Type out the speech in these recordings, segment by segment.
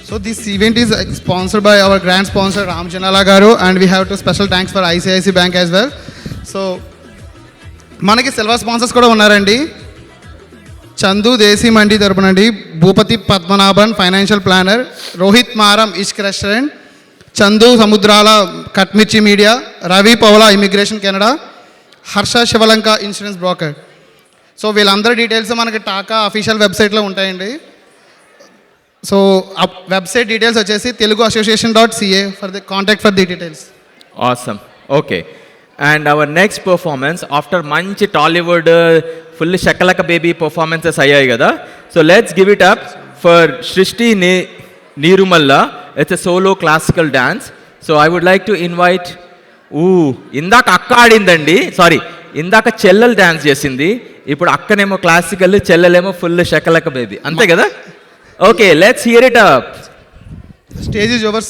So this event is sponsored by our grand sponsor Ram Janala Garu, and we have to special thanks for ICICI Bank as well. So మనకి silver sponsors కూడా ఉన్నారండి. చందు దేశీ మండి తరపునండి Bhupathi Padmanabhan financial planner, Rohit Maram Ishq restaurant, Chandu Samudrala Cutmirchi media, Ravi Paula immigration Canada, Harsha Sivalanka insurance broker. So వీళ్ళందరి details మనకి TACA official వెబ్సైట్లో ఉంటాయండి. So website details వచ్చేసి Telugu association.ca for the contact for the details. Awesome. Okay. And our next performance, after manchi Tollywood full shakalaka baby performances ayyayi kada, so let's give it up for Shrishti Nirumalla. It's a solo classical dance. So I would like to invite indaka akka adindandi, sorry, indaka chellal dance chesindi, ippudu akkanemo classical, chellalemo full shakalaka baby, ante kada. Okay, let's hear it up. Stage is yours.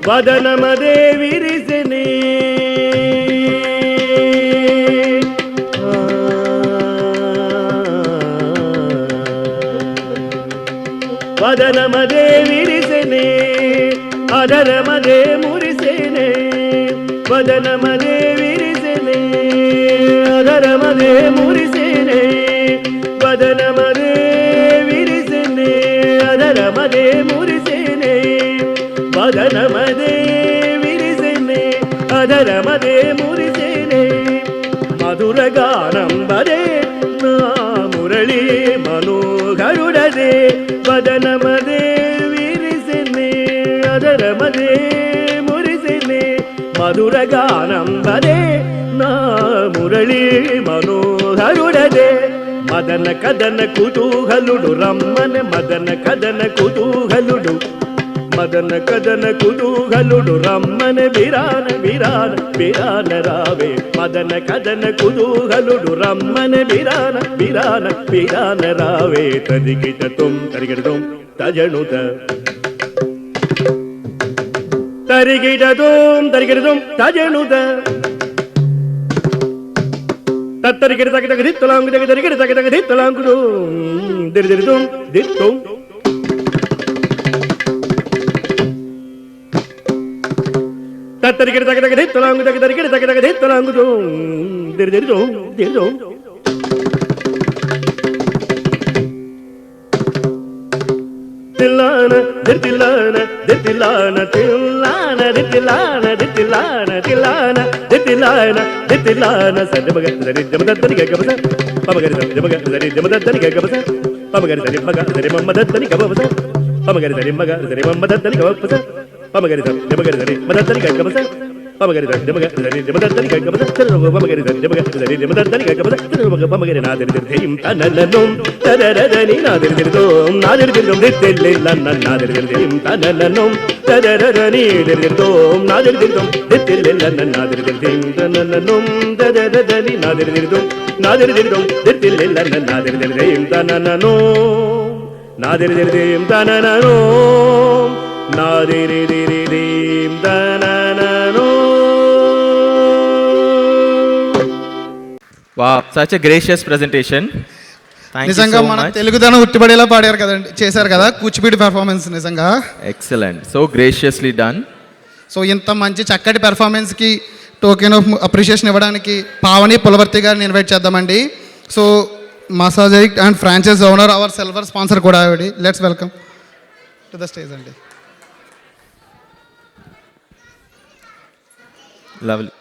వదనమదే విరిసెనే వదనమదే విరిసెనే అదరమదే మురిసెనే వదనమదే విరిసెనే అదరమదే మురిసెనే వదనమదే విరిసెనే అదరమదే మురిసెనే వదనమదే విరిసెనే అదరమదే మురిసెనే మధురగానం వదే నా మురళి మనోహరుడదే వదనమదే విరిసెనే అదరమదే మురిసెనే మధురగానం వదే నా మురళి మనోహరుడదే మదన కదన కుతూహలుడు రమ్మన మదన కదన కుతూహలుడు మదన కదన కుతూహలుడు రమ్మన విరాన విరాన విరాన రావే మదన కదన కుతూహలుడు రమ్మన విరాన విరాన విరాన రావే తదిగిట తుం తరిగిడతుం తజనుత తరిగిట తుం తరిగిడతుం తజనుత తత్తరిగిడ తగ తగ దిత్తలాంగు తగ తరిగిడ తగ తగ దిత్తలాంగు దిరిదిరితుం దిత్తుం తత్తరిగిడ తగ తగ దిత్తలాంగు తగ తరిగిడ తగ తగ దిత్తలాంగు దిరిదిరితుం దిరితుం Thillana దిత్తిలాన దిత్తిలాన Thillana దిత్తిలాన దిత్తిలాన Thillana దిత్తిలాన దిత్తిలాన సరిమగ సరిజమదత్తని గగబస పమగరి సరిజమగ సరిజమదత్తని గగబస పమగరి సరిమగ సరిమమ్మదత్తని గబబస పమగరి సరిమగ సరిమమ్మదత్తని గబబస పమగరి సరిజమగ సరిమదత్తని గగబస పమగరి సరిజమగ సరిజమదత్తని గగబస పమగరి సరిజమగ సరిజమదత్తని గగబస పమగరి నాదిరిదిరిం తనననం తదరదని నాదిరిదిరిదోం నాదిరిదిరిదోం దిత్తెల్లెల్లన్న నాదిరిదిరిం తనననం తదరదని దిరిదిరిదోం నాదిరిదిరిదోం దిత్తెల్లెల్లన్న నాదిరిదిరిం తనననం తదరదని నాదిరిదిరిదోం నాదిరిదిరిదోం దిత్తెల్లెల్లన్న నాదిరిదిరిం తనననం నాదిరిదిరిం తనననం నాదిరిదిరిం తనననం. Wow, such a gracious presentation. Thank you నిజంగా so మన much. తెలుగుదనం ఉట్టిపడేలా పాడారు కదండి, చేశారు కదా కూచిపూడి పెర్ఫార్మెన్స్ నిజంగా. Excellent. So graciously done. So ఇంత మంచి చక్కటి పెర్ఫార్మెన్స్కి టోకెన్ ఆఫ్ అప్రిషియేషన్ ఇవ్వడానికి పావని పులవర్తి గారిని ఇన్వైట్ చేద్దామండి. సో మసాజైక్ and franchise owner our silver sponsor కూడా ఆవిడ. Let's welcome to the stage అండి. Lovely.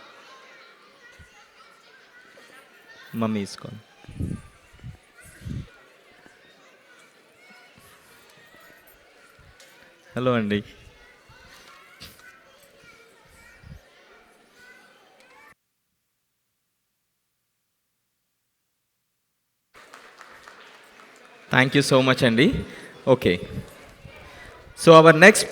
Mummy is gone. Hello, Andy. Thank you so much, Andy. Okay. So our next